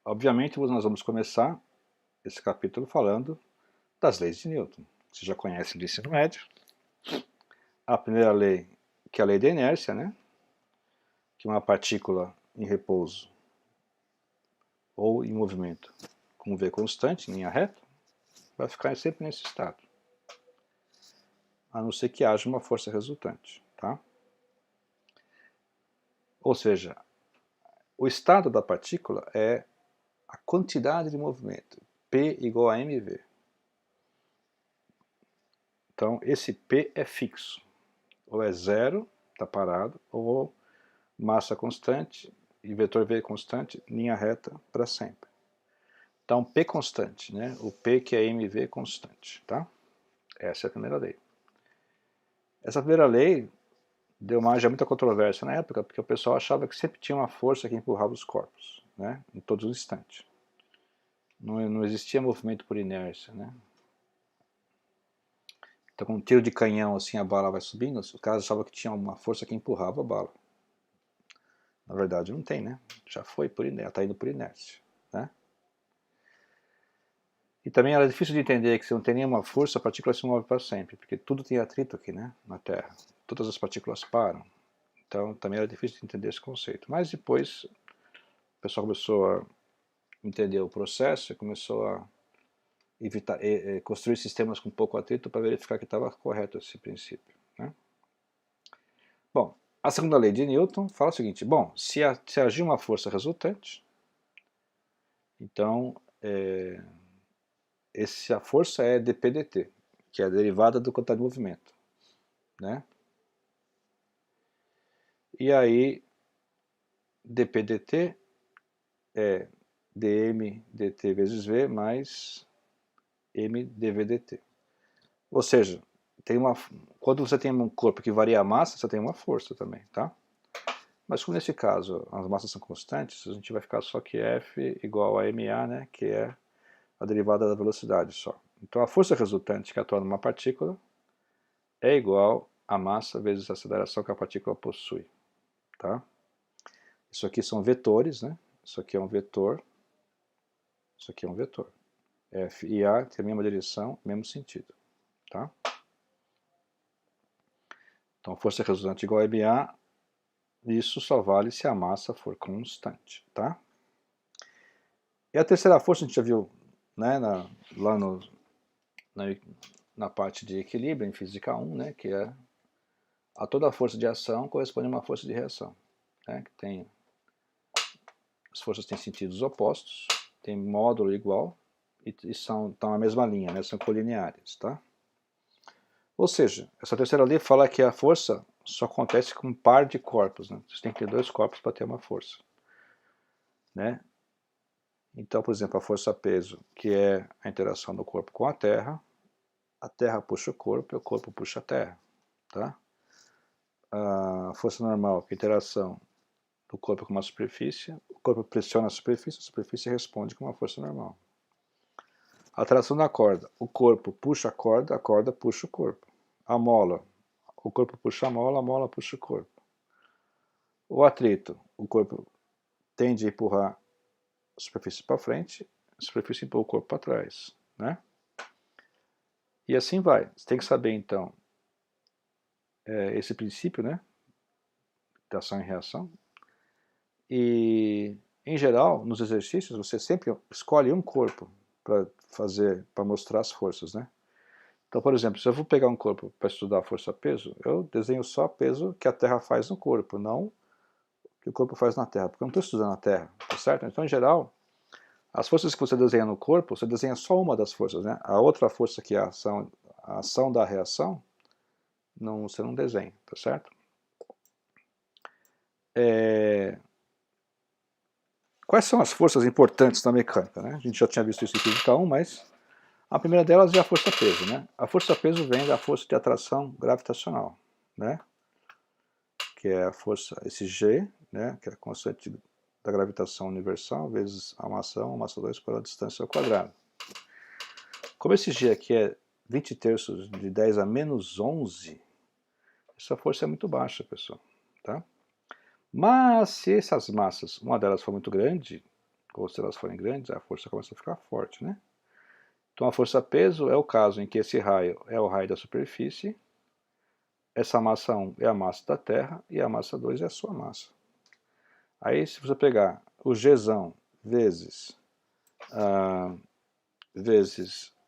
Obviamente, nós vamos começar esse capítulo falando das leis de Newton. Você já conhece do ensino médio. A primeira lei, que é a lei da inércia, né? Que uma partícula em repouso ou em movimento com V constante, em linha reta, vai ficar sempre nesse estado, a não ser que haja uma força resultante, tá? Ou seja, o estado da partícula é a quantidade de movimento, P igual a mv. Então, esse P é fixo, ou é zero, está parado, ou massa constante e vetor V constante, linha reta para sempre. Então, P constante, né? O P que é mv constante, tá? Essa é a primeira lei. Essa primeira lei deu margem a muita controvérsia na época, porque o pessoal achava que sempre tinha uma força que empurrava os corpos, né? Em todos os instantes. Não existia movimento por inércia, né? Então, com um tiro de canhão, assim, a bala vai subindo, os caras achavam que tinha uma força que empurrava a bala. Na verdade, não tem, né? Já foi por inércia, está indo por inércia, né? E também era difícil de entender que se não tem nenhuma força, a partícula se move para sempre, porque tudo tem atrito aqui, né, na Terra. Todas as partículas param. Então também era difícil de entender esse conceito. Mas depois o pessoal começou a entender o processo e começou a evitar, construir sistemas com pouco atrito para verificar que estava correto esse princípio, né? Bom, a segunda lei de Newton fala o seguinte: bom, se agir uma força resultante, então a força é dp/dt, que é a derivada do quantidade de movimento, né? E aí, dp/dt é dm dt vezes v mais m dv/dt. Ou seja, quando você tem um corpo que varia a massa, você tem uma força também, tá? Mas como nesse caso as massas são constantes, a gente vai ficar só que F igual a ma, né, que é a derivada da velocidade só. Então a força resultante que atua numa partícula é igual a massa vezes a aceleração que a partícula possui, tá? Isso aqui são vetores, né? Isso aqui é um vetor, isso aqui é um vetor. F e A tem a mesma direção, mesmo sentido, tá? Então força resultante igual a ma, isso só vale se a massa for constante, tá? E a terceira força a gente já viu, né, lá na parte de equilíbrio em física 1, né, que é a toda força de ação corresponde a uma força de reação, né, que tem as forças têm sentidos opostos, tem módulo igual e estão na mesma linha, né, são colineares, tá? Ou seja, essa terceira lei fala que a força só acontece com um par de corpos, né? Você tem que ter dois corpos para ter uma força, né? Então, por exemplo, a força-peso, que é a interação do corpo com a Terra puxa o corpo e o corpo puxa a Terra, tá? A força normal, que é a interação do corpo com uma superfície, o corpo pressiona a superfície responde com uma força normal. A tração da corda, o corpo puxa a corda puxa o corpo. A mola, o corpo puxa a mola puxa o corpo. O atrito, o corpo tende a empurrar a superfície para frente, a superfície empurra o corpo para trás, né? E assim vai. Você tem que saber então esse princípio, né, de ação e reação. E em geral, nos exercícios, você sempre escolhe um corpo para mostrar as forças, né? Então, por exemplo, se eu vou pegar um corpo para estudar força-peso, eu desenho só peso que a Terra faz no corpo, não o que o corpo faz na Terra, porque eu não estou estudando a Terra, tá certo? Então, em geral, as forças que você desenha no corpo, você desenha só uma das forças, né? A outra força que é a ação da reação, você não desenha, tá certo? Quais são as forças importantes na mecânica, né? A gente já tinha visto isso em física 1, mas a primeira delas é a força-peso, né? A força-peso vem da força de atração gravitacional, né? Que é a força, esse G, né? Que é a constante da gravitação universal, vezes a massa 1, a massa 2 pela distância ao quadrado. Como esse G aqui é 20 terços de 10 a menos 11, essa força é muito baixa, pessoal, tá? Mas se essas massas, uma delas for muito grande, ou se elas forem grandes, a força começa a ficar forte, né? Então a força-peso é o caso em que esse raio é o raio da superfície, essa massa 1 é a massa da Terra e a massa 2 é a sua massa. Aí se você pegar o Gzão vezes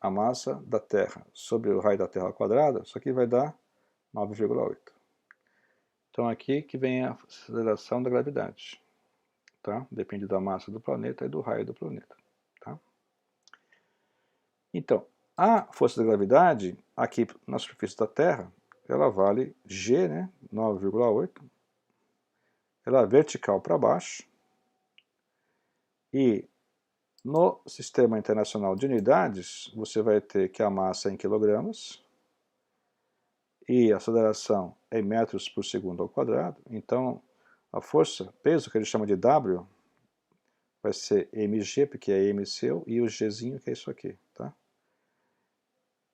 a massa da Terra sobre o raio da Terra ao quadrado, isso aqui vai dar 9,8. Então aqui que vem a aceleração da gravidade. Tá? Depende da massa do planeta e do raio do planeta. Tá? Então, a força da gravidade, aqui na superfície da Terra, ela vale G, né, 9,8. Ela é vertical para baixo. E no Sistema Internacional de Unidades, você vai ter que a massa é em quilogramas e a aceleração é em metros por segundo ao quadrado. Então, a força, peso, que ele chama de W, vai ser mg, porque é m seu, e o gzinho, que é isso aqui, tá?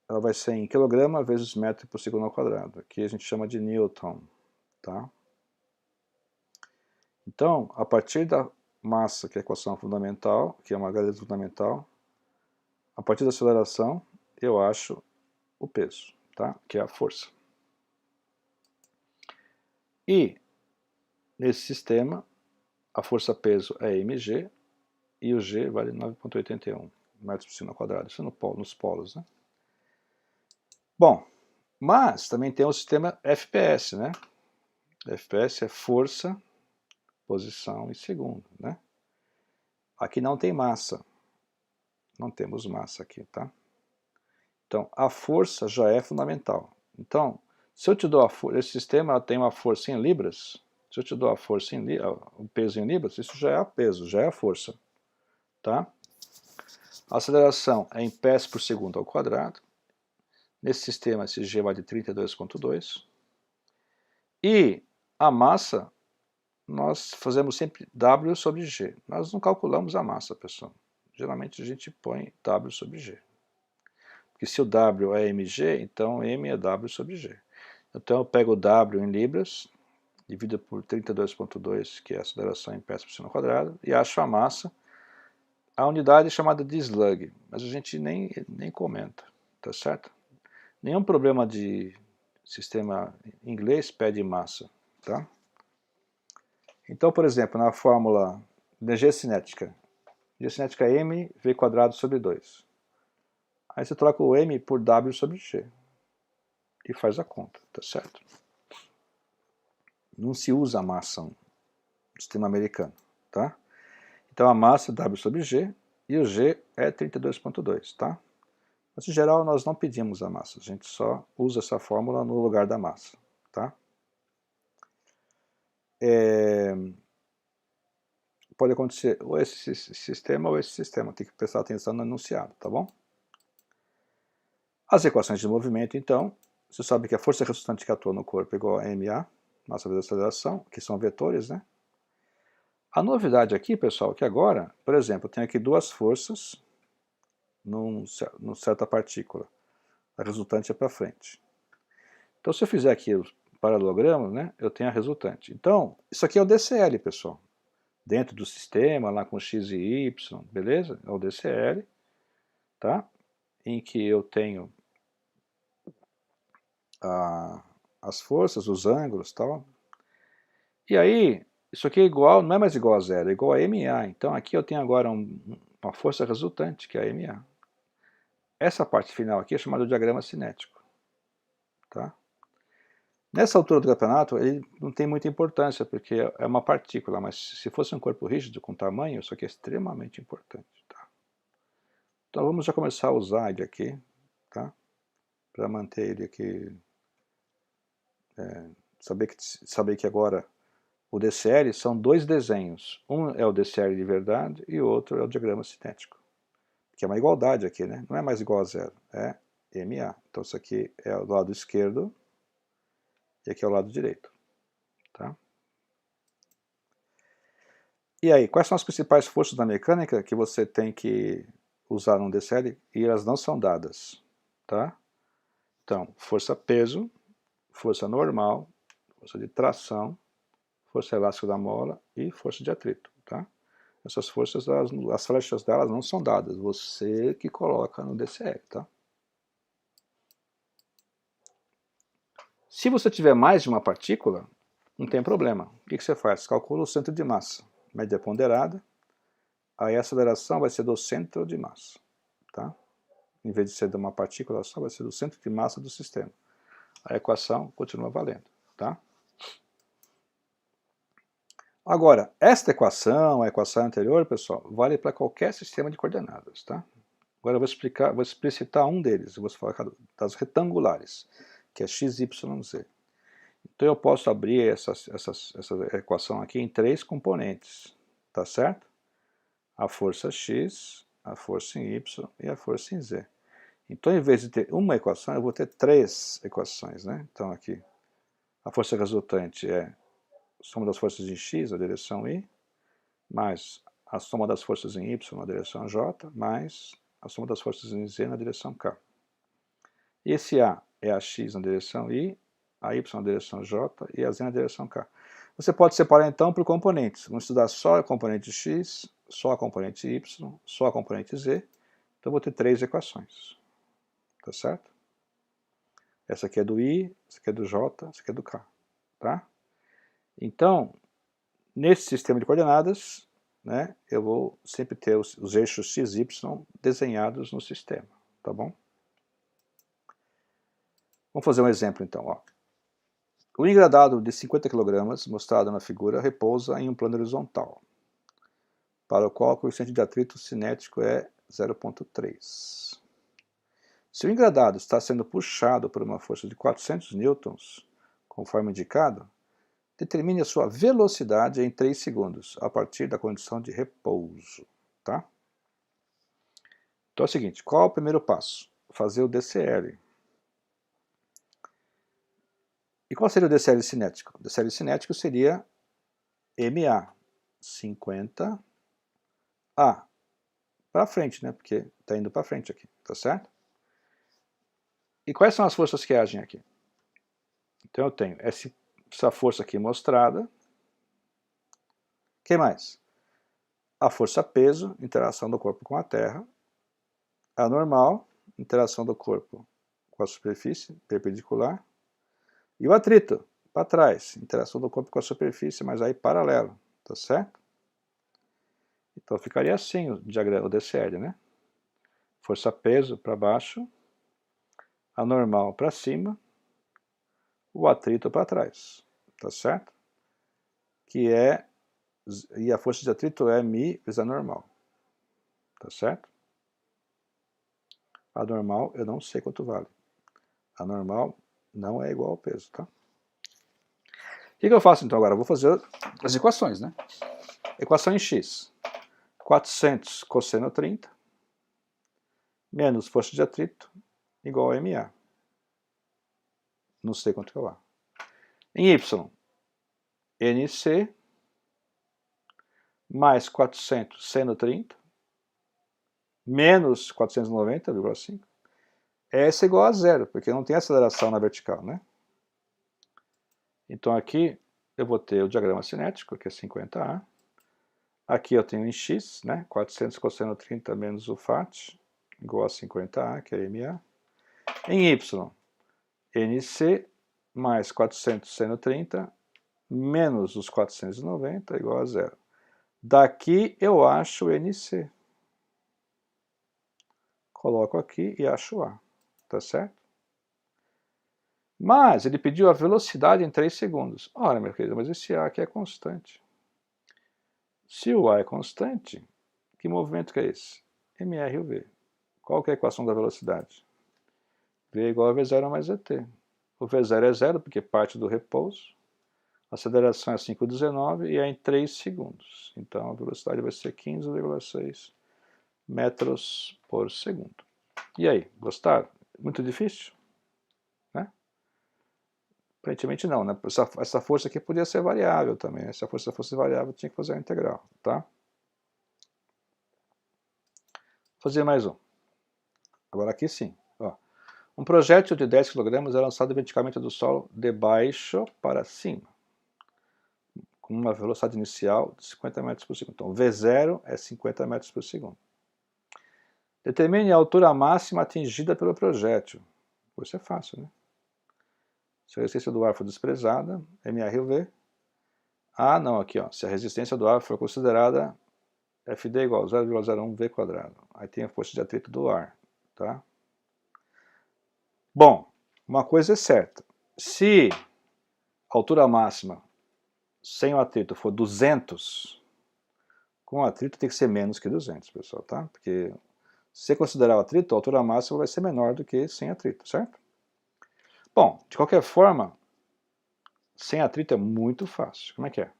Ela vai ser em quilograma vezes metro por segundo ao quadrado. Aqui a gente chama de Newton, tá? Então, a partir da massa, que é a equação fundamental, que é uma grandeza fundamental, a partir da aceleração, eu acho o peso, tá? Que é a força. E, nesse sistema, a força-peso é mg, e o g vale 9,81 metros por segundo ao quadrado. Isso nos polos, né? Bom, mas também tem o sistema FPS, né? FPS é força, posição e segundo, né? Aqui não tem massa. Não temos massa aqui, tá? Então, a força já é fundamental. Então, se eu te dou esse sistema tem uma força em libras, se eu te dou a força o peso em libras, isso já é peso, já é força, tá? A aceleração é em pés por segundo ao quadrado. Nesse sistema, esse G vale 32,2. E a massa, nós fazemos sempre W sobre G. Nós não calculamos a massa, pessoal. Geralmente a gente põe W sobre G. Porque se o W é mg, então m é W sobre G. Então eu pego o W em libras, divido por 32,2, que é a aceleração em pés por segundo ao quadrado, e acho a massa. A unidade é chamada de slug, mas a gente nem comenta, tá certo? Nenhum problema de sistema inglês pede massa, tá? Então, por exemplo, na fórmula de energia cinética é mv quadrado sobre 2. Aí você troca o m por w sobre g e faz a conta, tá certo? Não se usa a massa no sistema americano, tá? Então a massa é w sobre g e o g é 32,2, tá? Mas em geral nós não pedimos a massa, a gente só usa essa fórmula no lugar da massa, tá? Pode acontecer ou esse sistema ou esse sistema, tem que prestar atenção no enunciado, tá bom? As equações de movimento, então, você sabe que a força resultante que atua no corpo é igual a ma, massa vezes aceleração, que são vetores, né? A novidade aqui, pessoal, é que agora, por exemplo, eu tenho aqui duas forças numa certa partícula. A resultante é para frente. Então, se eu fizer aqui os paralelogramas, né, eu tenho a resultante. Então, isso aqui é o DCL, pessoal. Dentro do sistema, lá com x e y, beleza? É o DCL, tá? Em que eu tenho as forças, os ângulos, tal. E aí, isso aqui é igual, não é mais igual a zero, é igual a MA. Então aqui eu tenho agora uma força resultante, que é a MA. Essa parte final aqui é chamada de diagrama cinético, tá? Nessa altura do campeonato, ele não tem muita importância, porque é uma partícula, mas se fosse um corpo rígido com tamanho, isso aqui é extremamente importante, tá? Então vamos já começar a usar ele aqui, tá? Para manter ele aqui, saber que agora o DCL são dois desenhos. Um é o DCL de verdade e o outro é o diagrama cinético. Que é uma igualdade aqui, né? Não é mais igual a zero, é MA. Então isso aqui é o lado esquerdo e aqui é o lado direito, tá? E aí, quais são as principais forças da mecânica que você tem que usar no DCL e elas não são dadas, tá? Então, força-peso, força normal, força de tração, força elástica da mola e força de atrito, tá? Essas forças, as flechas delas não são dadas, você que coloca no DCL, tá? Se você tiver mais de uma partícula, não tem problema. O que você faz? Calcula o centro de massa, média ponderada, aí a aceleração vai ser do centro de massa, tá? Em vez de ser de uma partícula só, vai ser do centro de massa do sistema. A equação continua valendo, tá? Agora, esta equação, a equação anterior, pessoal, vale para qualquer sistema de coordenadas, tá? Agora eu vou explicitar um deles, eu vou falar das retangulares, que é x, y, z. Então eu posso abrir essa equação aqui em três componentes, tá certo? A força x, a força em y e a força em z. Então, em vez de ter uma equação, eu vou ter três equações, né? Então aqui, a força resultante é a soma das forças em x, na direção y, mais a soma das forças em y, na direção j, mais a soma das forças em z, na direção k. E esse a é a x na direção y, a y na direção j e a z na direção k. Você pode separar então por componentes. Vamos estudar só a componente x, só a componente y, só a componente z. Então eu vou ter três equações. Tá certo? Essa aqui é do i, essa aqui é do j, essa aqui é do k. Tá? Então, nesse sistema de coordenadas, né, eu vou sempre ter os eixos x e y desenhados no sistema. Tá bom? Vamos fazer um exemplo então. Ó. O engradado de 50 kg mostrado na figura repousa em um plano horizontal, para o qual o coeficiente de atrito cinético é 0,3. Se o engradado está sendo puxado por uma força de 400 newtons, conforme indicado, determine a sua velocidade em 3 segundos, a partir da condição de repouso. Tá? Então é o seguinte, qual é o primeiro passo? Fazer o DCL. E qual seria o DCL cinético? O DCL cinético seria MA, 50A. Para frente, né? Porque está indo para frente aqui, tá certo? E quais são as forças que agem aqui? Então eu tenho essa força aqui mostrada. O que mais? A força peso, interação do corpo com a terra. A normal, interação do corpo com a superfície perpendicular. E o atrito, para trás, interação do corpo com a superfície, mas aí paralelo, tá certo? Então ficaria assim o diagrama, o DCL, né? Força-peso para baixo, a normal para cima, o atrito para trás, tá certo? E a força de atrito é μ vezes a normal, tá certo? A normal eu não sei quanto vale. A normal não é igual ao peso, tá? O que eu faço então agora? Eu vou fazer as equações, né? Equação em x. 400 cosseno 30 menos força de atrito igual a MA. Não sei quanto é o A. Em y, NC mais 400 seno 30 menos 490,5. S é igual a zero, porque não tem aceleração na vertical, né? Então aqui eu vou ter o diagrama cinético, que é 50A. Aqui eu tenho em x, né? 400 cosseno 30 menos o FAT, igual a 50A, que é MA. Em y, NC mais 400 seno 30 menos os 490 igual a zero. Daqui eu acho o NC. Coloco aqui e acho A. Tá certo? Mas ele pediu a velocidade em 3 segundos. Ora, meu querido, mas esse A aqui é constante. Se o A é constante, que movimento que é esse? mr o v. Qual que é a equação da velocidade? V igual a V0 mais VT. O V0 é zero, porque parte do repouso. A aceleração é 5,19 e é em 3 segundos. Então a velocidade vai ser 15,6 metros por segundo. E aí, gostaram? Muito difícil? Né? Aparentemente não, né? Essa força aqui podia ser variável também. Né? Se a força fosse variável, tinha que fazer a integral. Tá? Vou fazer mais um. Agora aqui sim. Ó. Um projétil de 10 kg é lançado verticalmente do solo de baixo para cima, com uma velocidade inicial de 50 metros por segundo. Então, V0 é 50 metros por segundo. Determine a altura máxima atingida pelo projétil. Isso é fácil, né? Se a resistência do ar for desprezada, MRV. Ah, não, aqui, ó. Se a resistência do ar for considerada FD igual a 0,01 V quadrado. Aí tem a força de atrito do ar, tá? Bom, uma coisa é certa. Se a altura máxima sem o atrito for 200, com o atrito tem que ser menos que 200, pessoal, tá? Porque se você considerar o atrito, a altura máxima vai ser menor do que sem atrito, certo? Bom, de qualquer forma, sem atrito é muito fácil. Como é que é?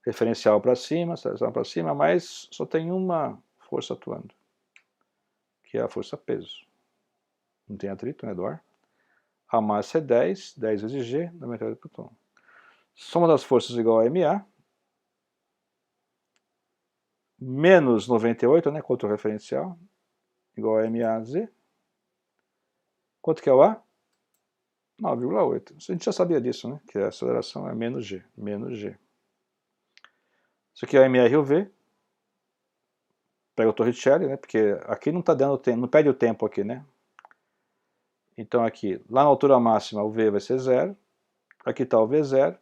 Referencial para cima, aceleração para cima, mas só tem uma força atuando, que é a força peso. Não tem atrito, né, do ar. A massa é 10, 10 vezes G, 98 por tom. Soma das forças igual a MA, menos 98, né, contra o referencial, igual a MAZ. Quanto que é o A? 9,8. A gente já sabia disso, né, que a aceleração é menos G, menos G. Isso aqui é o MR e o V. Pega o Torricelli, né, porque aqui não está dando tempo, não perde o tempo aqui, né. Então aqui, lá na altura máxima o V vai ser 0, aqui está o V0,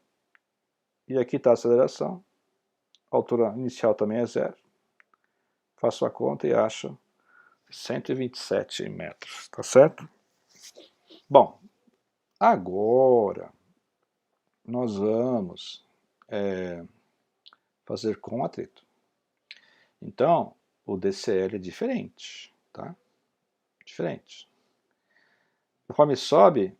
e aqui está a aceleração, a altura inicial também é 0. Faço a conta e acho 127 metros, tá certo? Bom, agora nós vamos fazer com atrito. Então, o DCL é diferente, tá? Diferente. Conforme sobe,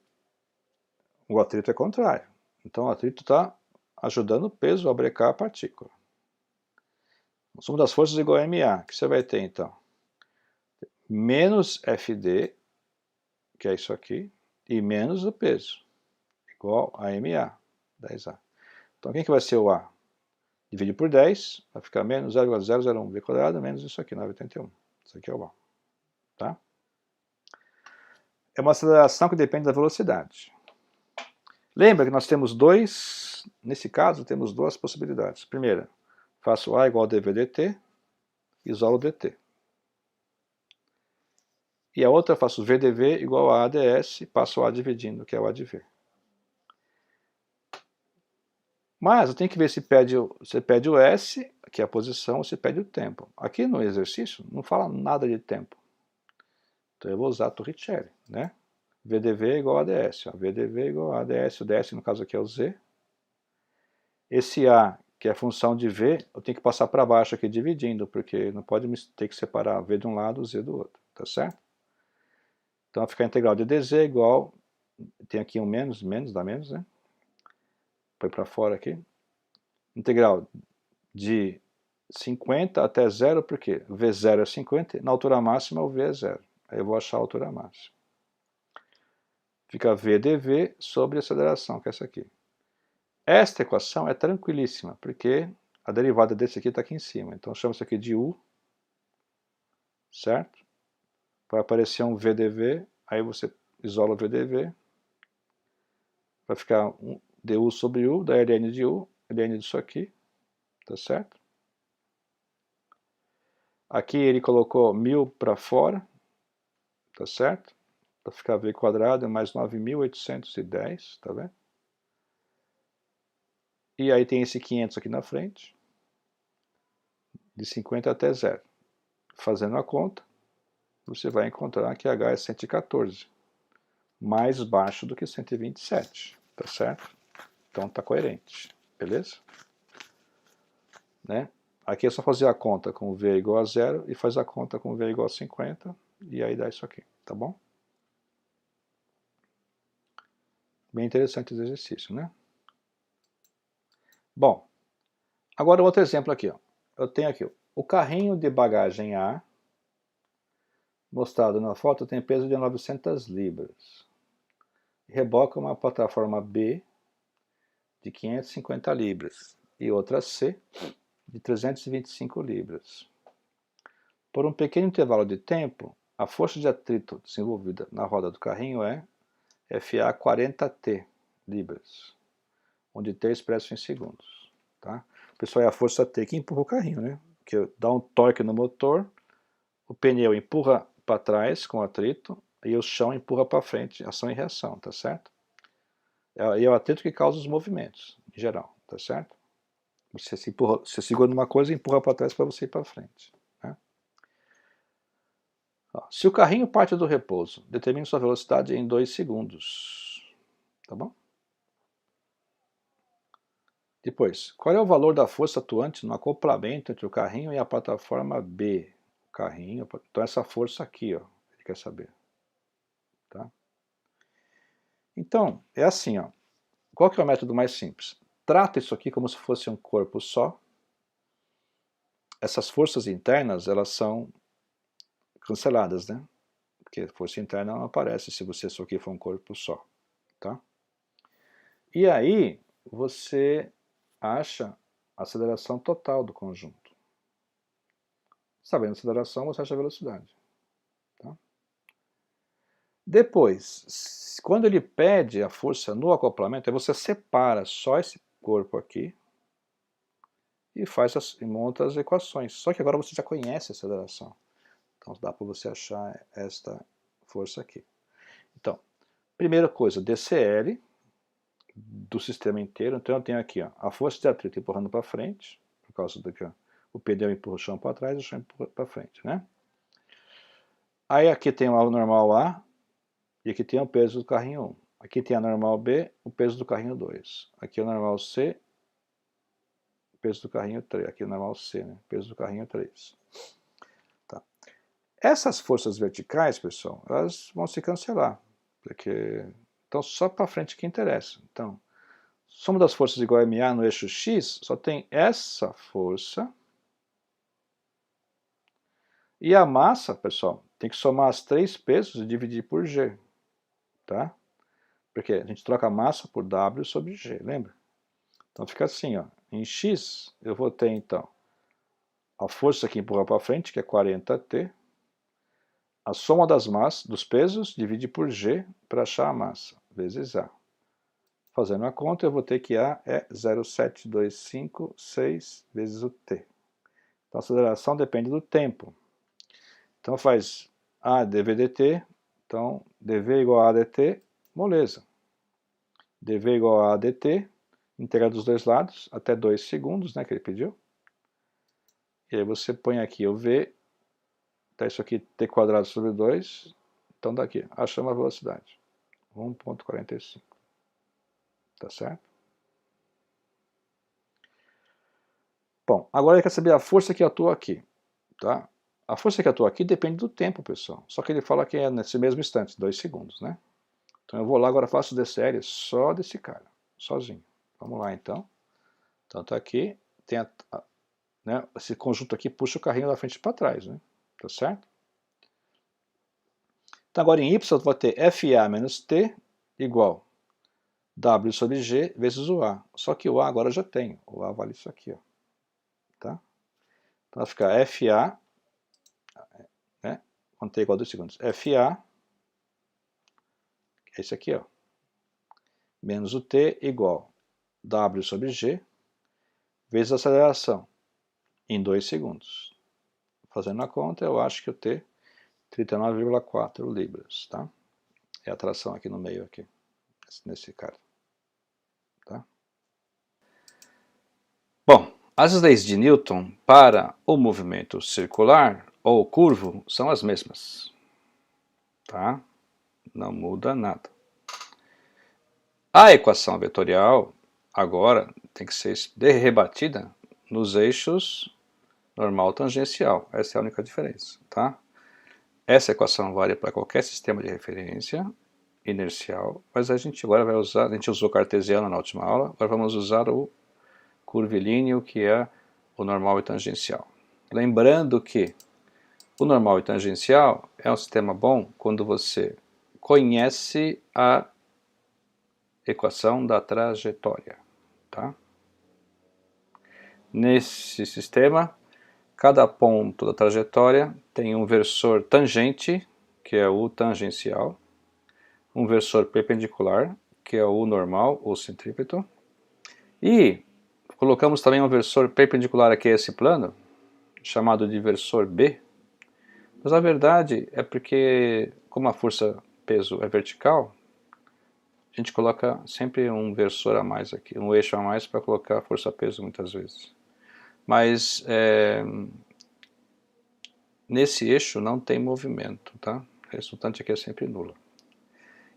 o atrito é contrário. Então, o atrito está ajudando o peso a brecar a partícula. A soma das forças é igual a MA, que você vai ter, então, menos FD, que é isso aqui, e menos o peso, igual a MA, 10A. Então, quem que vai ser o A? Divide por 10, vai ficar menos 0,001 V quadrado, menos isso aqui, 981. Isso aqui é o A. Tá? É uma aceleração que depende da velocidade. Lembra que nós temos nesse caso, temos duas possibilidades. Primeira, faço A igual a dV dt, isolo dt. E a outra, faço VdV igual a AdS, passo A dividindo, que é o A de V. Mas eu tenho que ver se você pede o S, que é a posição, ou se pede o tempo. Aqui no exercício não fala nada de tempo. Então eu vou usar a Torricelli, né? VdV igual a AdS. Ó. VdV igual a AdS, o ds no caso aqui é o Z. Esse A, que é a função de V, eu tenho que passar para baixo aqui dividindo, porque não pode ter que separar V de um lado e Z do outro, tá certo? Então vai ficar a integral de dz igual, tem aqui um menos, dá menos, né? Põe para fora aqui. Integral de 50 até 0, porque V0 é 50, na altura máxima o V é 0. Aí eu vou achar a altura máxima. Fica V dV sobre a aceleração, que é essa aqui. Esta equação é tranquilíssima, porque a derivada desse aqui está aqui em cima. Então chama isso aqui de U, certo? Vai aparecer um VdV, aí você isola o VdV. Vai ficar um du sobre U, da ln de U, ln disso aqui, tá certo? Aqui ele colocou 1000 para fora, tá certo? Para ficar V quadrado mais 9.810, tá vendo? E aí tem esse 500 aqui na frente, de 50 até 0. Fazendo a conta, você vai encontrar que H é 114, mais baixo do que 127, tá certo? Então tá coerente, beleza? Né? Aqui é só fazer a conta com V igual a 0 e faz a conta com V igual a 50 e aí dá isso aqui, tá bom? Bem interessante esse exercício, né? Bom, agora outro exemplo aqui. Ó. Eu tenho aqui o carrinho de bagagem A, mostrado na foto, tem peso de 900 libras. Reboca uma plataforma B de 550 libras e outra C de 325 libras. Por um pequeno intervalo de tempo, a força de atrito desenvolvida na roda do carrinho é FA 40T libras, onde T é expresso em segundos. Tá? Pessoal, é a força T que empurra o carrinho, né? Que dá um torque no motor, o pneu empurra para trás com atrito e o chão empurra para frente, ação e reação, tá certo? É o atrito que causa os movimentos, em geral, tá certo? Você segura numa coisa e empurra para trás para você ir para frente. Né? Ó, se o carrinho parte do repouso, determine sua velocidade em 2 segundos. Tá bom? Depois, qual é o valor da força atuante no acoplamento entre o carrinho e a plataforma B? O carrinho, então essa força aqui, ó, ele quer saber. Tá? Então, é assim, ó. Qual que é o método mais simples? Trata isso aqui como se fosse um corpo só. Essas forças internas, elas são canceladas, né? Porque força interna não aparece se você isso aqui for um corpo só, tá? E aí, você acha a aceleração total do conjunto. Sabendo a aceleração, você acha a velocidade. Tá? Depois, quando ele pede a força no acoplamento, aí você separa só esse corpo aqui e monta as equações. Só que agora você já conhece a aceleração. Então dá para você achar esta força aqui. Então, primeira coisa, DCL do sistema inteiro. Então eu tenho aqui ó, a força de atrito empurrando para frente, por causa do que o pneu empurra o chão para trás e o chão empurra para frente. Né? Aí aqui tem o normal A e aqui tem o peso do carrinho 1. Aqui tem a normal B, o peso do carrinho 2. Aqui é o normal C, o peso do carrinho 3. Aqui é o normal C, né? Peso do carrinho 3. Tá. Essas forças verticais, pessoal, elas vão se cancelar. Porque então só para frente que interessa. Então, soma das forças igual a MA no eixo X, só tem essa força. E a massa, pessoal, tem que somar as 3 pesos e dividir por G. Tá? Porque a gente troca a massa por W sobre G, lembra? Então fica assim, ó. Em X, eu vou ter, então, a força que empurra para frente, que é 40T. A soma dos pesos, divide por G para achar a massa, vezes A. Fazendo a conta, eu vou ter que A é 0,7256 vezes o T. Então a aceleração depende do tempo. Então faz A dv dt, então dv igual a dt, moleza. dv igual a dt, integral dos dois lados, até 2 segundos, né, que ele pediu. E aí você põe aqui o v, tá isso aqui t quadrado sobre 2, então daqui, achamos a velocidade, 1,45. Tá certo? Bom, agora ele quer saber a força que atua aqui, tá? A força que atua aqui depende do tempo, pessoal. Só que ele fala que é nesse mesmo instante, 2 segundos, né? Então eu vou lá, agora faço DCL só desse cara, sozinho. Vamos lá, então. Então tá aqui, tem né, esse conjunto aqui puxa o carrinho da frente para trás, né? Tá certo? Então agora em Y eu vou ter FA menos T igual W sobre G vezes o A. Só que o A agora eu já tenho. O A vale isso aqui, ó. Tá? Então vai ficar FA, né? Quando T igual a 2 segundos. FA, é esse aqui, ó. Menos o T igual W sobre G vezes a aceleração em 2 segundos. Fazendo a conta, eu acho que eu T 39,4 libras, tá? É a tração aqui no meio, aqui, nesse cara. Tá? Bom, as leis de Newton para o movimento circular ou curvo são as mesmas. Tá? Não muda nada. A equação vetorial agora tem que ser rebatida nos eixos normal tangencial. Essa é a única diferença. Tá? Essa equação vale para qualquer sistema de referência inercial, mas a gente agora vai usar, a gente usou cartesiano na última aula, agora vamos usar o curvilíneo, que é o normal e tangencial. Lembrando que o normal e tangencial é um sistema bom quando você conhece a equação da trajetória. Tá? Nesse sistema, cada ponto da trajetória tem um versor tangente, que é o tangencial, um versor perpendicular, que é o normal ou centrípeto, e colocamos também um versor perpendicular aqui a esse plano, chamado de versor B, mas a verdade é porque, como a força-peso é vertical, a gente coloca sempre um versor a mais aqui, um eixo a mais para colocar a força-peso muitas vezes. Mas nesse eixo não tem movimento, tá? A resultante aqui é sempre nula.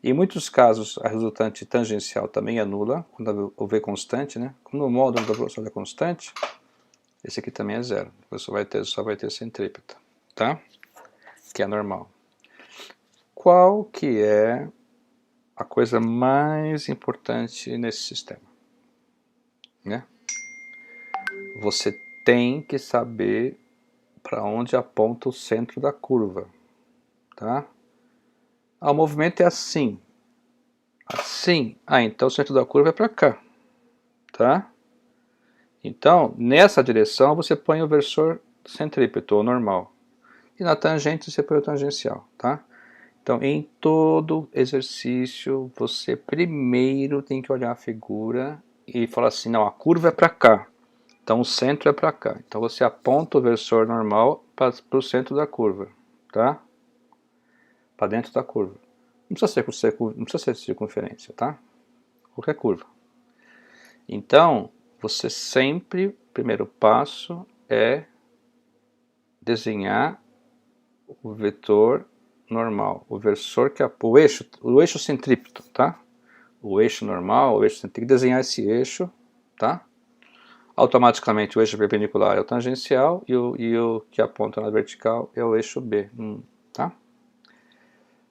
Em muitos casos, a resultante tangencial também é nula, quando o V constante, né? Como no módulo da velocidade é constante, esse aqui também é zero. Depois só vai ter centrípeta, tá? Que é normal. Qual que é a coisa mais importante nesse sistema? Né? Você tem que saber para onde aponta o centro da curva, tá? O movimento é assim. Assim. Então o centro da curva é para cá, tá? Então, nessa direção você põe o versor centrípeto, ou normal. E na tangente você põe o tangencial, tá? Então, em todo exercício, você primeiro tem que olhar a figura e falar assim, não, a curva é para cá. Então, o centro é para cá. Então, você aponta o versor normal para o centro da curva, tá? Para dentro da curva. Não precisa ser circunferência, tá? Qualquer curva. Então, você sempre, o primeiro passo é desenhar o vetor normal, o versor que o eixo centrípeto, tá? O eixo normal, o eixo centrípeto, tem que desenhar esse eixo, tá? Automaticamente o eixo perpendicular é o tangencial e o que aponta na vertical é o eixo B, tá?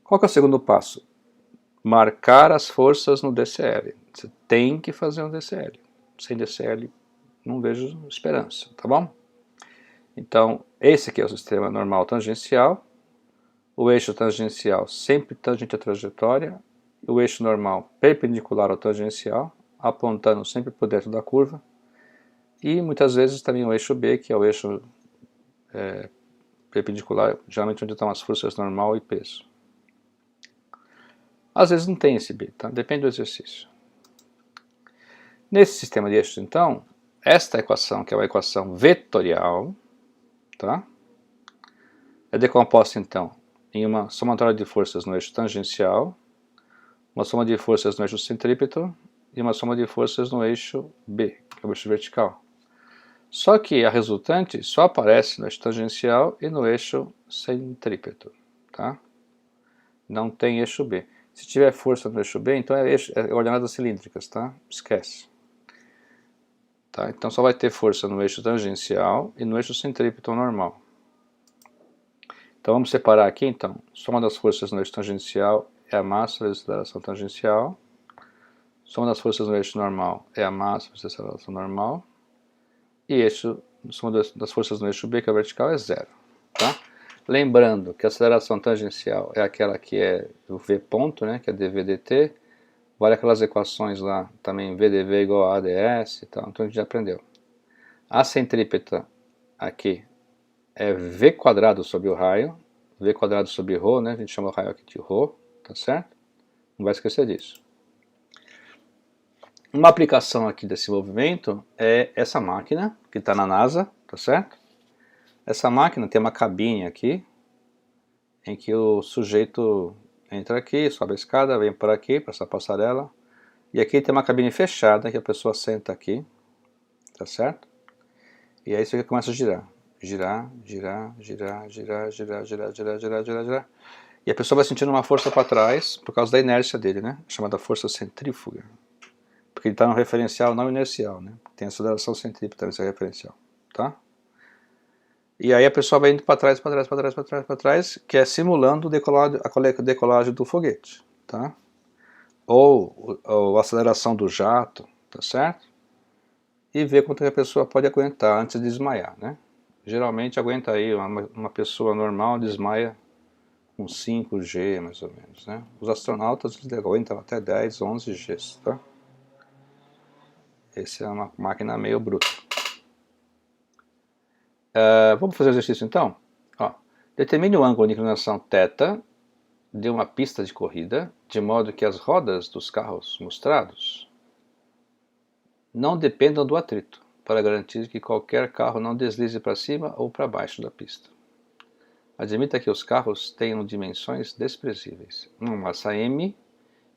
Qual que é o segundo passo? Marcar as forças no DCL. Você tem que fazer um DCL. Sem DCL não vejo esperança, tá bom? Então, esse aqui é o sistema normal tangencial. O eixo tangencial sempre tangente à trajetória, o eixo normal perpendicular ao tangencial, apontando sempre por dentro da curva, e muitas vezes também o eixo B, que é o eixo perpendicular, geralmente onde estão as forças normal e peso. Às vezes não tem esse B, tá? Depende do exercício. Nesse sistema de eixos, então, esta equação, que é uma equação vetorial, tá? É decomposta, então, em uma somatória de forças no eixo tangencial, uma soma de forças no eixo centrípeto e uma soma de forças no eixo B, que é o eixo vertical. Só que a resultante só aparece no eixo tangencial e no eixo centrípeto, tá? Não tem eixo B. Se tiver força no eixo B, então é ordenadas cilíndricas, tá? Esquece. Tá? Então só vai ter força no eixo tangencial e no eixo centrípeto normal. Então vamos separar aqui, então. Soma das forças no eixo tangencial é a massa vezes a aceleração tangencial. Soma das forças no eixo normal é a massa vezes a aceleração normal. E soma das forças no eixo B, que é vertical, é zero. Tá? Lembrando que a aceleração tangencial é aquela que é o V ponto, né, que é dv dt. Vale aquelas equações lá, também VdV igual a AdS e tal, então a gente já aprendeu. A centrípeta aqui é V quadrado sobre o raio, V quadrado sobre ρ, né? A gente chama o raio aqui de ρ, tá certo? Não vai esquecer disso. Uma aplicação aqui desse movimento é essa máquina, que está na NASA, tá certo? Essa máquina tem uma cabine aqui, em que o sujeito entra aqui, sobe a escada, vem por aqui, para essa passarela, e aqui tem uma cabine fechada, que a pessoa senta aqui, tá certo? E aí isso aqui começa a girar. Girar, girar, girar, girar, girar, girar, girar, girar, girar, girar. E a pessoa vai sentindo uma força para trás por causa da inércia dele, né? Chamada força centrífuga. Porque ele está no referencial não inercial, né? Tem aceleração centrípeta nesse referencial, tá? E aí a pessoa vai indo para trás, para trás, para trás, para trás, para trás, que é simulando a decolagem do foguete, tá? Ou a aceleração do jato, tá certo? E ver quanto a pessoa pode aguentar antes de desmaiar, né? Geralmente aguenta aí, uma pessoa normal desmaia com 5G mais ou menos, né? Os astronautas aguentam até 10, 11 Gs, tá? Essa é uma máquina meio bruta. Vamos fazer o exercício então? Ó, determine o ângulo de inclinação θ de uma pista de corrida, de modo que as rodas dos carros mostrados não dependam do atrito, para garantir que qualquer carro não deslize para cima ou para baixo da pista. Admita que os carros tenham dimensões desprezíveis, uma massa m,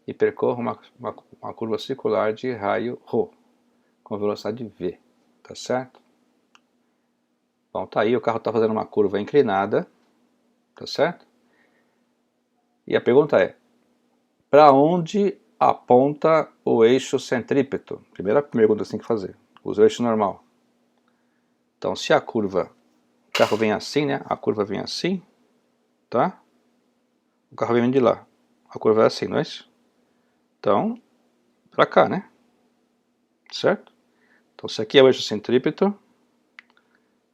e percorram uma curva circular de raio ρ, com velocidade v, tá certo? Bom, tá aí, o carro está fazendo uma curva inclinada, tá certo? E a pergunta é, para onde aponta o eixo centrípeto? Primeira pergunta que você tem que fazer, usa o eixo normal. Então, se a curva, o carro vem assim, né? A curva vem assim, tá? O carro vem de lá, a curva é assim, não é isso? Então, para cá, né? Certo? Então, se aqui é o eixo centrípeto,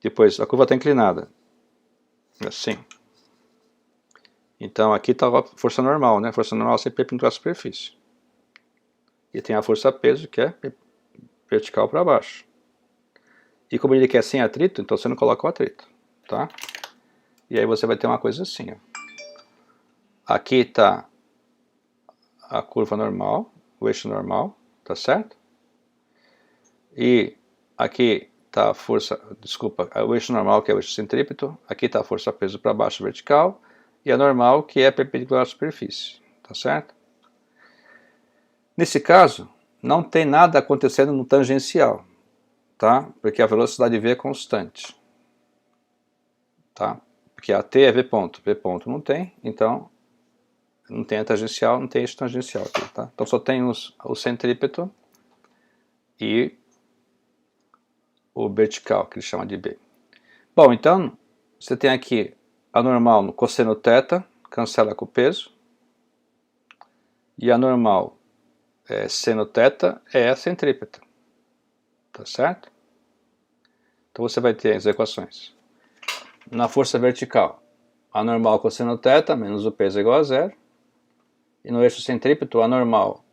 depois a curva está inclinada, assim. Então, aqui está a força normal, né? A força normal é sempre perpendicular à superfície. E tem a força peso, que é vertical para baixo. E como ele quer sem atrito, então você não coloca o atrito, tá? E aí você vai ter uma coisa assim, ó. Aqui está a curva normal, o eixo normal, tá certo? E aqui está a força, desculpa, o eixo normal, que é o eixo centrípeto. Aqui está a força peso para baixo vertical. E a normal, que é perpendicular à superfície, tá certo? Nesse caso, não tem nada acontecendo no tangencial, tá? Porque a velocidade v é constante, tá? Porque a t é v ponto não tem, então não tem a tangencial, não tem eixo tangencial aqui, tá? Então só tem o centrípeto e o vertical, que ele chama de b. Bom, então você tem aqui a normal no cosseno θ, cancela com o peso, e a normal seno θ é a centrípeta, tá certo? Então você vai ter as equações. Na força vertical, a normal cosseno θ menos o peso é igual a zero, e no eixo centrípeto, a normal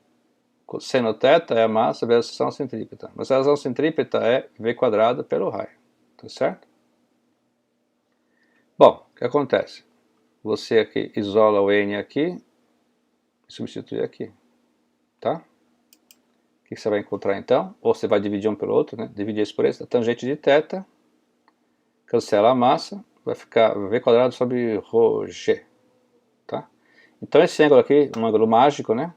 cosseno θ é a massa vezes a ação centrípeta, mas a ação centrípeta é v quadrado pelo raio, tá certo? Bom, o que acontece? Você aqui isola o n aqui e substitui aqui, tá? O que você vai encontrar então? Ou você vai dividir um pelo outro, né? Dividir isso por esse, a tangente de θ, cancela a massa, vai ficar v quadrado sobre ρg, tá? Então esse ângulo aqui, um ângulo mágico, né?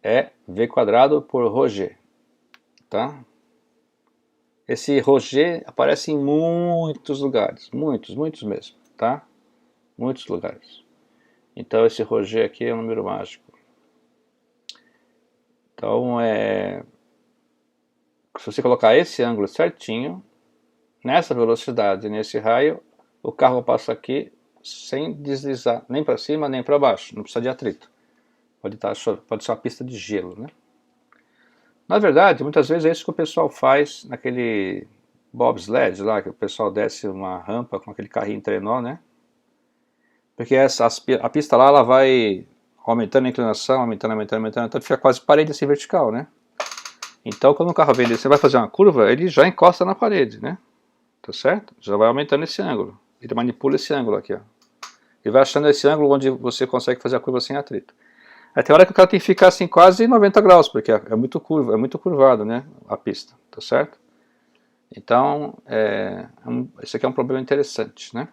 É v quadrado por ρg, tá? Esse ρg aparece em muitos lugares, muitos mesmo, tá? Muitos lugares. Então esse ρg aqui é um número mágico. Então se você colocar esse ângulo certinho, nessa velocidade, nesse raio, o carro passa aqui sem deslizar nem para cima nem para baixo, não precisa de atrito. Pode ser uma pista de gelo, né? Na verdade, muitas vezes é isso que o pessoal faz naquele bobsled lá, que o pessoal desce uma rampa com aquele carrinho trenó, né? Porque a pista lá, ela vai aumentando a inclinação, aumentando, então fica quase parede assim vertical, né? Então quando o carro vem descer, vai fazer uma curva, ele já encosta na parede, né? Tá certo? Já vai aumentando esse ângulo. Ele manipula esse ângulo aqui, ó. Ele vai achando esse ângulo onde você consegue fazer a curva sem atrito. Aí tem hora que o cara tem que ficar assim quase 90 graus, porque é muito curvado, né, a pista, tá certo? Então, esse aqui é um problema interessante, né?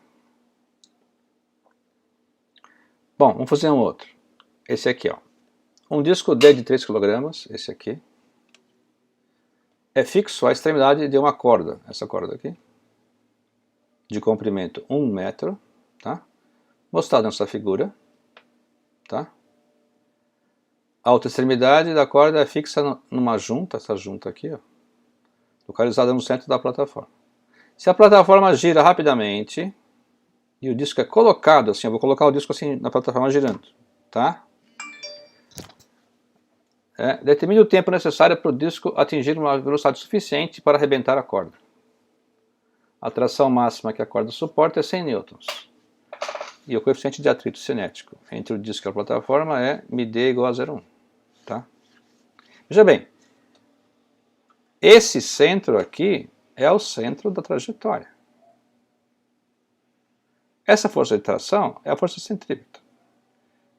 Bom, vamos fazer um outro. Esse aqui, ó. Um disco D de 3 kg, esse aqui, é fixo à extremidade de uma corda, essa corda aqui, de comprimento 1 metro, tá? Mostrado nessa figura, tá? A outra extremidade da corda é fixa numa junta, essa junta aqui, ó, localizada no centro da plataforma. Se a plataforma gira rapidamente e o disco é colocado assim, eu vou colocar o disco assim na plataforma girando, tá? Determine o tempo necessário para o disco atingir uma velocidade suficiente para arrebentar a corda. A tração máxima que a corda suporta é 100 newtons. E o coeficiente de atrito cinético entre o disco e a plataforma é μd igual a 0,1. Tá? Veja bem, esse centro aqui é o centro da trajetória. Essa força de tração é a força centrípeta.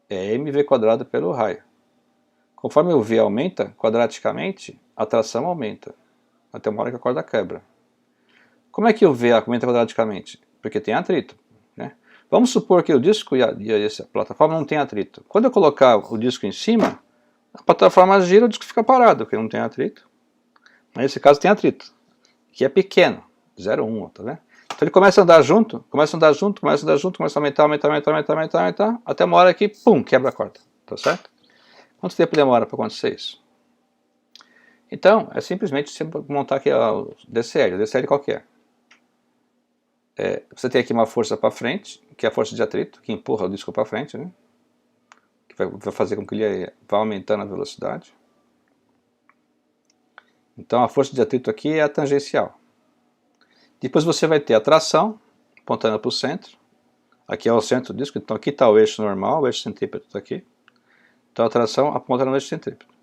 É mv quadrado pelo raio. Conforme o v aumenta quadraticamente, a tração aumenta, até uma hora que a corda quebra. Como é que o V aumenta quadraticamente? Porque tem atrito, né? Vamos supor que o disco e a plataforma não tem atrito. Quando eu colocar o disco em cima, a plataforma gira, o disco fica parado, porque não tem atrito. Mas nesse caso tem atrito, que é pequeno, 0,1, tá vendo? Então ele começa a andar junto, começa a aumentar, até uma hora que, pum, quebra a corda, tá certo? Quanto tempo demora para acontecer isso? Então, é simplesmente você montar aqui o DCL. O DCL qual que é? Você tem aqui uma força para frente, que é a força de atrito, que empurra o disco para frente, né? Que vai fazer com que ele vá aumentando a velocidade. Então a força de atrito aqui é a tangencial. Depois você vai ter a tração, apontando para o centro. Aqui é o centro do disco, então aqui está o eixo normal, o eixo centrípeto está aqui. Então a tração aponta no eixo centrípeto.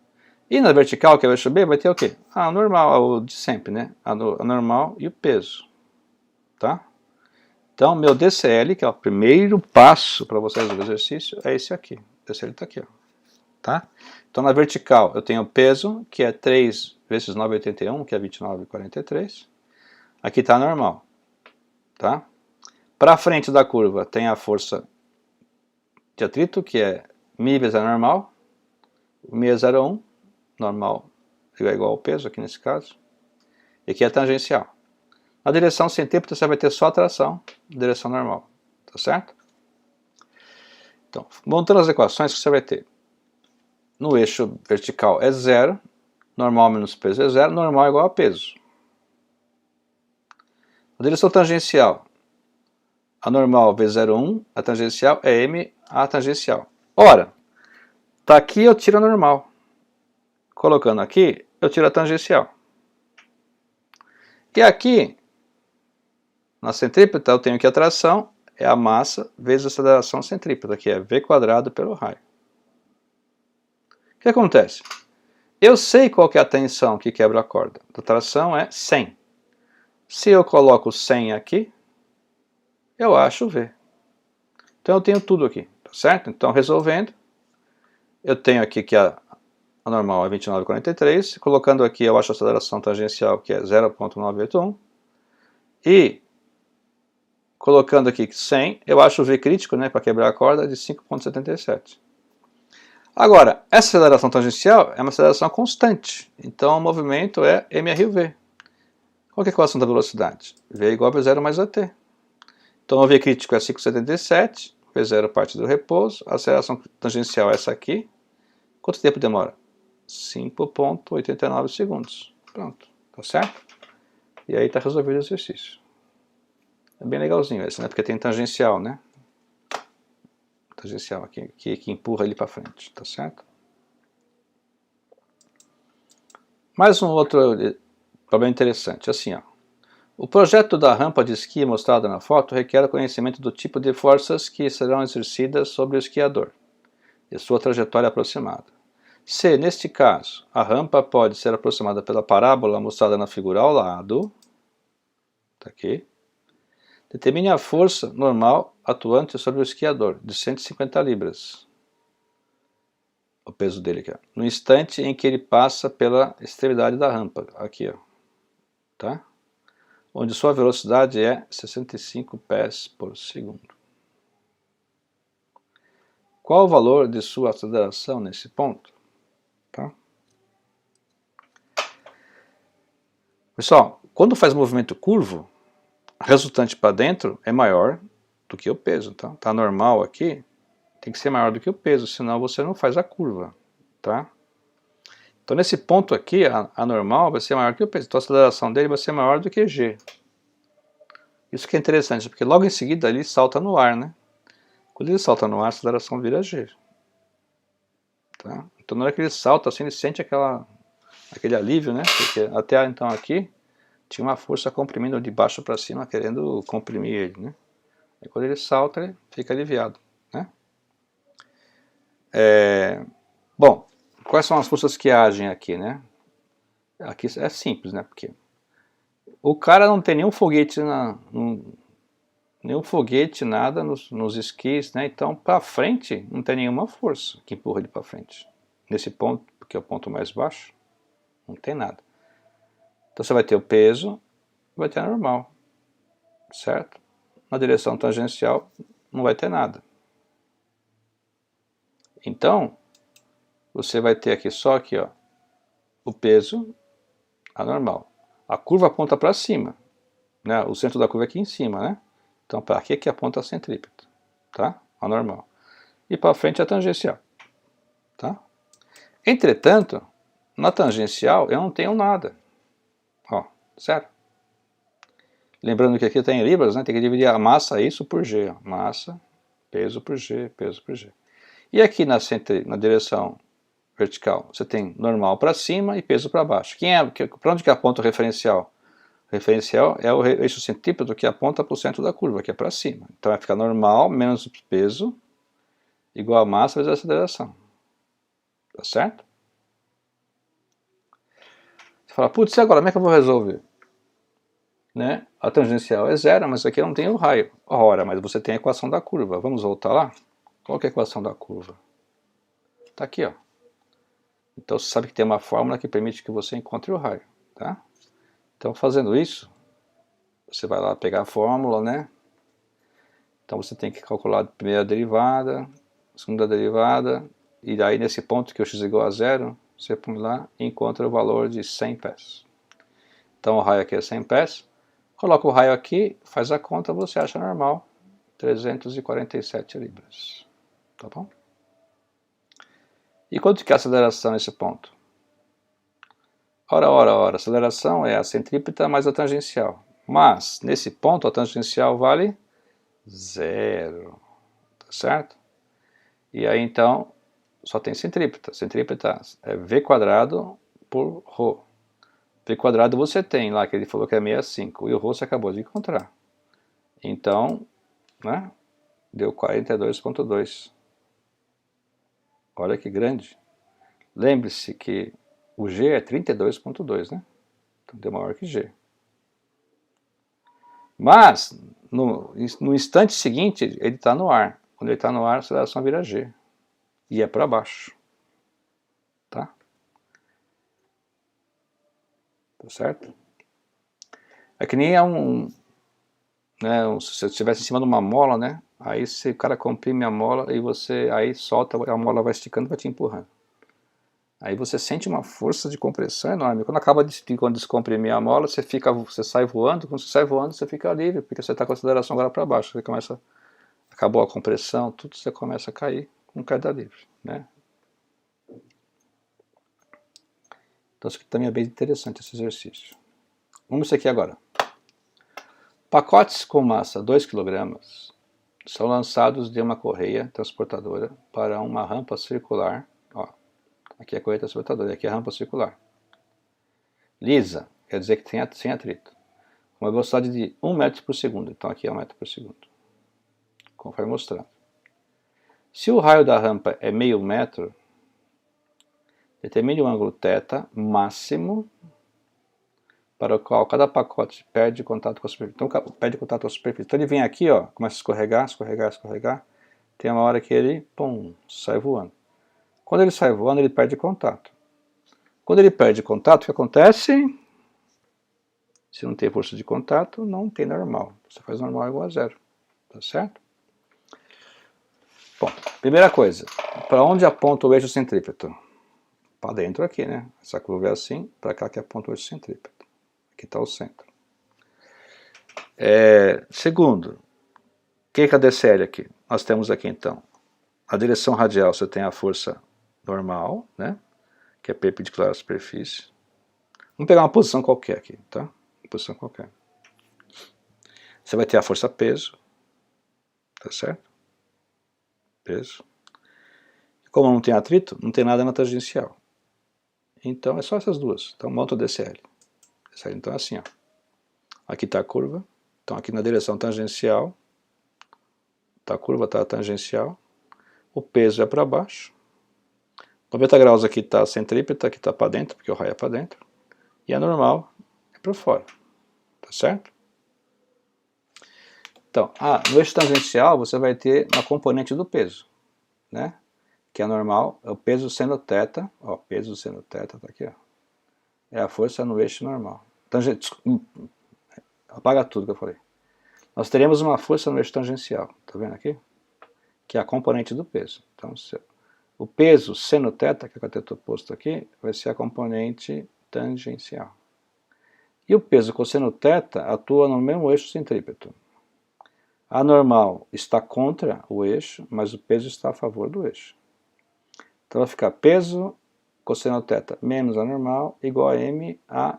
E na vertical, que é o eixo B, vai ter o quê? O normal, o de sempre, né? A normal e o peso. Tá? Então, meu DCL, que é o primeiro passo para você fazer o exercício, é esse aqui. O DCL está aqui, ó. Tá? Então, na vertical, eu tenho o peso, que é 3 vezes 9,81, que é 29,43. Aqui está normal. Tá? Para frente da curva, tem a força de atrito, que é μ vezes a normal. O μ é 0,1, normal é igual ao peso, aqui nesse caso. E aqui é tangencial. Na direção centrípeta você vai ter só a tração, direção normal, tá certo? Então, montando as equações que você vai ter. No eixo vertical é 0, normal menos peso é 0, normal é igual a peso. Na direção tangencial, a normal vezes 0,1, a tangencial é m a tangencial. Ora, tá aqui eu tiro a normal. Colocando aqui, eu tiro a tangencial. E aqui, na centrípeta, eu tenho que a tração é a massa vezes a aceleração centrípeta, que é v quadrado pelo raio. O que acontece? Eu sei qual que é a tensão que quebra a corda. A tração é 100. Se eu coloco 100 aqui, eu acho V. Então eu tenho tudo aqui, tá certo? Então resolvendo, eu tenho aqui que a normal é 29,43. Colocando aqui eu acho a aceleração tangencial, que é 0,981. E colocando aqui 100, eu acho o V crítico, né, para quebrar a corda, de 5,77. Agora, essa aceleração tangencial é uma aceleração constante. Então o movimento é mRV. Qual que é a equação da velocidade? V é igual a V0 mais AT. Então o V crítico é 5,77, V0 parte do repouso, a aceleração tangencial é essa aqui. Quanto tempo demora? 5,89 segundos. Pronto, tá certo? E aí está resolvido o exercício. É bem legalzinho esse, né? Porque tem tangencial, né? Tangencial aqui, que empurra ele para frente, tá certo? Mais um outro problema interessante, assim, ó. O projeto da rampa de esqui mostrada na foto requer o conhecimento do tipo de forças que serão exercidas sobre o esquiador e sua trajetória aproximada. Se, neste caso, a rampa pode ser aproximada pela parábola mostrada na figura ao lado, tá aqui, determine a força normal atuante sobre o esquiador, de 150 libras. O peso dele aqui, ó, no instante em que ele passa pela extremidade da rampa, aqui, ó, tá? Onde sua velocidade é 65 pés por segundo. Qual o valor de sua aceleração nesse ponto? Tá? Pessoal, quando faz movimento curvo, resultante para dentro é maior do que o peso, tá? Tá normal aqui, tem que ser maior do que o peso, senão você não faz a curva, tá? Então nesse ponto aqui, a normal vai ser maior que o peso, então a aceleração dele vai ser maior do que G. Isso que é interessante, porque logo em seguida ele salta no ar, né? Quando ele salta no ar, a aceleração vira G. Tá? Então na hora que ele salta, assim, ele sente aquele alívio, né? Porque até então aqui tinha uma força comprimindo de baixo para cima, querendo comprimir ele, né? Aí quando ele salta, ele fica aliviado, né? Bom, quais são as forças que agem aqui, né? Aqui é simples, né? Porque o cara não tem nenhum foguete, nada nos esquis, né? Então para frente não tem nenhuma força que empurra ele para frente. Nesse ponto, que é o ponto mais baixo, Não tem nada. Então você vai ter o peso, vai ter a normal, certo? Na direção tangencial não vai ter nada. Então, você vai ter aqui só aqui, ó, o peso, a normal. A curva aponta para cima, né? O centro da curva é aqui em cima, né? Então, para aqui que aponta a centrípeta, tá? A normal. E para frente a tangencial, tá? Entretanto, na tangencial eu não tenho nada, ó, zero. Lembrando que aqui tem libras, né? Tem que dividir a massa, isso por G, ó. Massa, peso por G, peso por G. E aqui na direção vertical, você tem normal para cima e peso para baixo. Para onde que aponta o referencial? O referencial é o eixo centrípeto que aponta para o centro da curva, que é para cima. Então vai ficar normal menos peso igual a massa vezes a aceleração. Tá certo? Você fala, putz, e agora como é que eu vou resolver? Né? A tangencial é zero, mas aqui eu não tenho o raio. Ora, mas você tem a equação da curva. Vamos voltar lá? Qual que é a equação da curva? Está aqui, ó. Então você sabe que tem uma fórmula que permite que você encontre o raio, tá? Então fazendo isso, você vai lá pegar a fórmula, né? Então você tem que calcular a primeira derivada, a segunda derivada, e aí nesse ponto que o x é igual a zero, você põe lá e encontra o valor de 100 pés. Então o raio aqui é 100 pés, coloca o raio aqui, faz a conta, você acha normal, 347 libras, tá bom? E quanto que é a aceleração nesse ponto? Ora, aceleração é a centrípeta mais a tangencial. Mas, nesse ponto, a tangencial vale zero, tá certo? E aí, então, só tem centrípeta. Centrípeta é V quadrado por ρ. V quadrado você tem lá, que ele falou que é 65, e o ρ você acabou de encontrar. Então, né, deu 42,2. Olha que grande. Lembre-se que o G é 32,2, né? Então deu maior que G. Mas, no instante seguinte, ele está no ar. Quando ele está no ar, a aceleração vira G. E é para baixo. Tá? Tá certo? É que nem né, se você estivesse em cima de uma mola, né? Aí o cara comprime a mola e você aí solta, a mola vai esticando e vai te empurrando. Aí você sente uma força de compressão enorme. Quando descomprimir a mola, você sai voando. Quando você sai voando, você fica livre, porque você está com a aceleração agora para baixo. Você acabou a compressão, tudo, você começa a cair com queda livre, né? Então isso aqui também é bem interessante, esse exercício. Vamos isso aqui agora. Pacotes com massa 2 kg são lançados de uma correia transportadora para uma rampa circular. Ó, aqui é a correia transportadora, aqui é a rampa circular. Lisa, quer dizer que tem sem atrito. Com uma velocidade de 1 metro por segundo. Então aqui é 1 metro por segundo. Conforme mostrado. Se o raio da rampa é meio metro, determine o ângulo θ máximo para o qual cada pacote perde contato com a superfície. Então perde contato com a superfície. Então ele vem aqui, ó, começa a escorregar, escorregar, escorregar. Tem uma hora que ele, pum, sai voando. Quando ele sai voando, ele perde contato. Quando ele perde contato, o que acontece? Se não tem força de contato, não tem normal. Você faz normal igual a zero. Tá certo? Bom, primeira coisa. Para onde aponta o eixo centrípeto? Para dentro aqui, né? Essa curva é assim, para cá que aponta o eixo centrípeto. Aqui está o centro. Segundo, o que é a DCL aqui? Nós temos aqui então, a direção radial você tem a força normal, né? Que é perpendicular à superfície. Vamos pegar uma posição qualquer aqui, tá? Uma posição qualquer. Você vai ter a força peso, tá certo? Peso. Como não tem atrito, não tem nada na tangencial. Então é só essas duas. Então monta o DCL. DCL então é assim, ó. Aqui está a curva. Então aqui na direção tangencial, tá a curva, está a tangencial. O peso é para baixo. 90 graus aqui está a centrípeta, aqui está para dentro, porque o raio é para dentro. E a normal é para fora. Tá certo? Então, no eixo tangencial você vai ter uma componente do peso, né? Que é normal, é o peso seno θ, ó, peso seno θ, tá aqui, ó. é a força no eixo normal. Apaga tudo que eu falei. Nós teremos uma força no eixo tangencial, tá vendo aqui? Que é a componente do peso. Então, o peso seno θ, que é o cateto oposto aqui, vai ser a componente tangencial. E o peso cosseno θ atua no mesmo eixo centrípeto. A normal está contra o eixo, mas o peso está a favor do eixo. Então vai ficar peso cosseno θ menos a normal igual a m a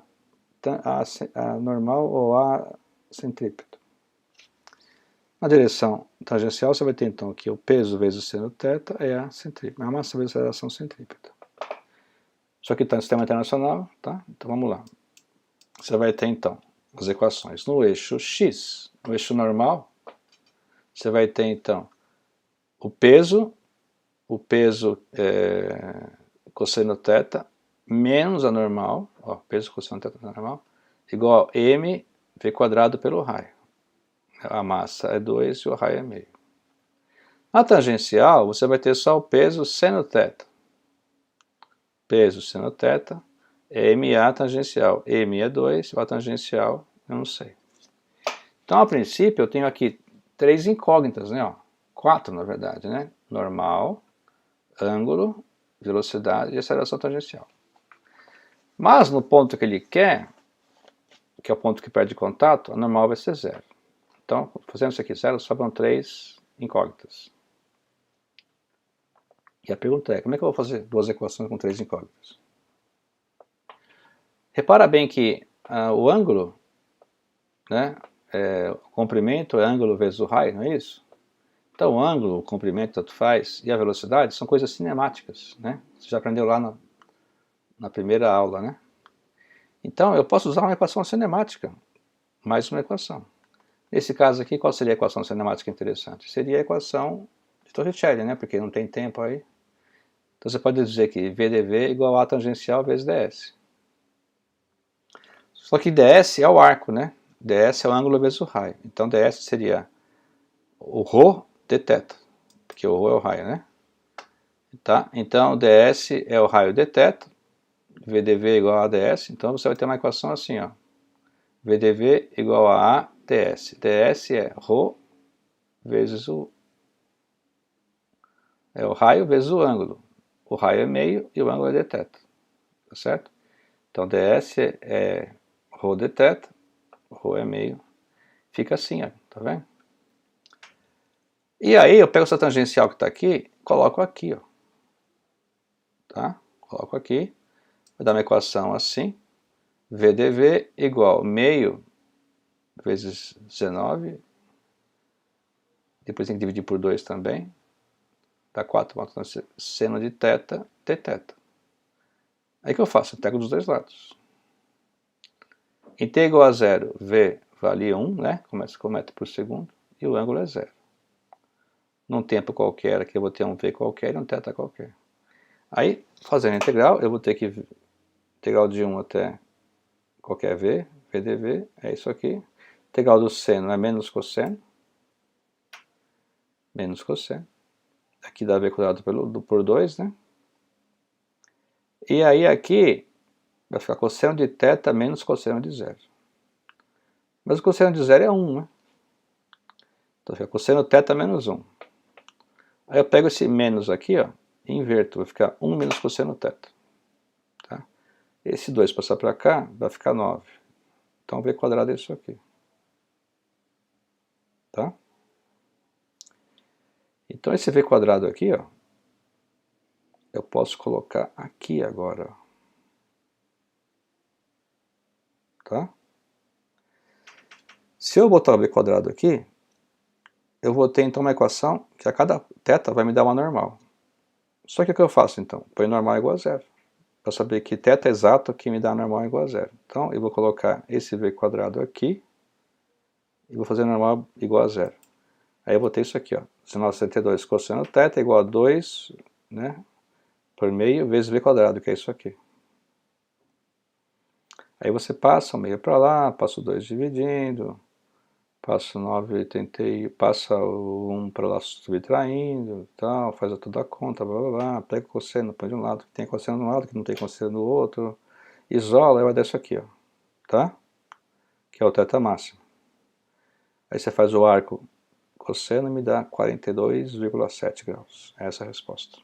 normal ou a centrípeto. Na direção tangencial você vai ter então que o peso vezes o seno θ é a centrípeta, a massa vezes a aceleração centrípeta. Isso aqui está no sistema internacional, tá? Então vamos lá. Você vai ter então as equações no eixo x, no eixo normal, você vai ter então o peso cosseno θ menos a normal, ó, peso cosseno θ normal, igual a m v quadrado pelo raio. A massa é 2 e o raio é meio. Na tangencial, você vai ter só o peso seno θ. Peso seno θ é MA tangencial. M é 2, a tangencial eu não sei. Então, a princípio, eu tenho aqui 3 incógnitas, né? Ó, 4, na verdade, né? Normal, ângulo, velocidade e aceleração tangencial. Mas no ponto que ele quer, que é o ponto que perde contato, a normal vai ser 0. Então, fazendo isso aqui 0, sobram 3 incógnitas. E a pergunta é, como é que eu vou fazer 2 equações com 3 incógnitas? Repara bem que o ângulo, né, o comprimento é ângulo vezes o raio, não é isso? Então o ângulo, o comprimento, tanto faz, e a velocidade são coisas cinemáticas, né? Você já aprendeu lá na primeira aula, né? Então eu posso usar uma equação cinemática, mais uma equação. Nesse caso aqui, qual seria a equação cinemática interessante? Seria a equação de Torricelli, né? Porque não tem tempo aí. Então você pode dizer que VdV é igual a tangencial vezes ds. Só que ds é o arco, né? ds é o ângulo vezes o raio. Então ds seria o ρ de θ, porque o ρ é o raio, né? Tá? Então ds é o raio de θ, VdV é igual a ds, então você vai ter uma equação assim, ó. VdV igual a ds. ds é ρ vezes o raio vezes o ângulo. O raio é meio e o ângulo é de θ. Tá certo? Então ds é ρ de θ, ρ é meio. Fica assim, ó, tá vendo? E aí eu pego essa tangencial que está aqui, coloco aqui, ó. Tá? Coloco aqui, vai dar uma equação assim, VdV igual meio vezes 19, depois tem que dividir por 2 também, dá 4, seno de θ, dθ. Aí o que eu faço? Eu pego dos dois lados. Em t igual a 0, V vale 1, né? Começa com metro por segundo, e o ângulo é 0. Num tempo qualquer, aqui eu vou ter um V qualquer e um θ qualquer. Aí, fazendo a integral, eu vou ter que integral de 1 até qualquer V, VdV, é isso aqui. Integral do seno é menos cosseno. Menos cosseno. Aqui dá V quadrado por 2, né? E aí aqui vai ficar cosseno de θ menos cosseno de 0. Mas o cosseno de 0 é 1, né? Então fica cosseno θ menos 1. Aí eu pego esse menos aqui, ó, e inverto. Vai ficar 1 menos cosseno θ. Tá? Esse 2 passar para cá, vai ficar 9. Então V quadrado é isso aqui. Tá? Então esse V quadrado aqui, ó, eu posso colocar aqui agora. Tá? Se eu botar o V quadrado aqui, eu vou ter então uma equação que a cada θ vai me dar uma normal. Só que o que eu faço então? Põe normal igual a 0. Para saber que θ é exato que me dá normal igual a 0. Então eu vou colocar esse V quadrado aqui e vou fazer normal igual a 0. Aí eu vou ter isso aqui, ó. Sinal 62 cosseno θ igual a 2, né, por meio vezes V quadrado, que é isso aqui. Aí você passa o meio para lá, passa o 2 dividindo, passa o 9,80, passa o 1 para lá subtraindo, tal, faz toda a conta, blá blá blá, pega o cosseno, põe de um lado que tem cosseno de um lado, que não tem cosseno do outro, Isola, eu desço aqui, ó, tá? Que é o θ máximo. Aí você faz o arco cosseno e me dá 42,7 graus. Essa é a resposta.